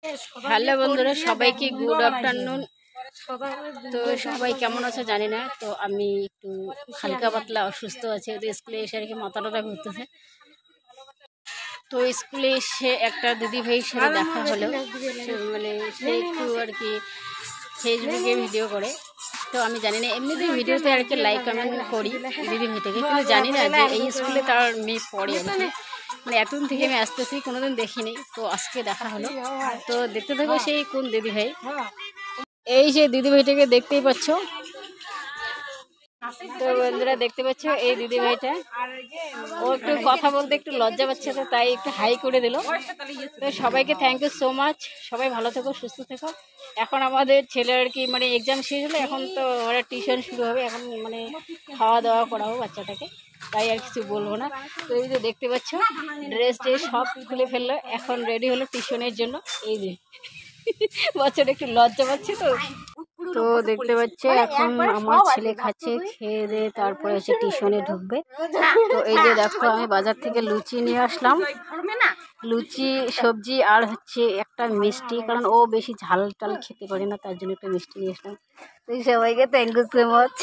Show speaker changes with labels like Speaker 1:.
Speaker 1: Hello বন্ধুরা, সবাইকে good afternoon. তো সবাই কেমন আছে জানি না। তো আমি একটু হালকা পাতলা অসুস্থ আছি, তো স্কুলে এসে আর কি মাথা টাথা ঘুরতেছে। তো স্কুলে এসে একটা দিদি ভাইয়ের সাথে দেখা হলো, মানে সে একটু আর কি ফেসবুকে ভিডিও করে। তো আমি জানি না, এমনিতে ভিডিওতে আর কি লাইক কমেন্ট করি দিদি ভাইটাকে, কিন্তু জানি না যে এই স্কুলে তার মেয়ে পড়ে আর কি। মানে এতদিন থেকে আমি আসতেছি, কোনোদিন দেখিনি, তো আজকে দেখা হলো। তো দেখতে থাকো সেই কোন দিদি ভাই। এই যে দিদি ভাইটাকে দেখতেই পাচ্ছ। তো বন্ধুরা দেখতে পাচ্ছ এই দিদি ভাইটা, ও একটু কথা বলতে একটু লজ্জা পাচ্ছে, তো তাই একটু হাই করে দিল। তো সবাইকে থ্যাংক ইউ সো মাচ, সবাই ভালো থেকো সুস্থ থেকো। এখন আমাদের ছেলে আর কি মানে এক্সাম শেষ হলো, এখন তো ওরা টিউশন শুরু হবে, এখন মানে খাওয়া দাওয়া করাবো বাচ্চাটাকে, তাই আর কিছু বলবো না। তো এই যে দেখতে পাচ্ছ ড্রেস ট্রেস সব খুলে ফেললো, এখন রেডি হলো টিউশনের জন্য। এই যে বাচ্চাটা একটু লজ্জা পাচ্ছে। তো দেখতে পাচ্ছে এখন আমার ছেলে খাচ্ছে, খেয়ে দিয়ে তারপরে হচ্ছে টিউশনে ঢুকবে। তো এই যে দেখো আমি বাজার থেকে লুচি নিয়ে আসলাম, লুচি সবজি আর হচ্ছে একটা মিষ্টি, কারণ ও বেশি ঝাল টাল খেতে পারে না, তার জন্য একটা মিষ্টি নিয়ে আসলাম। তো সবাইকে থ্যাংক ইউ সো মাচ।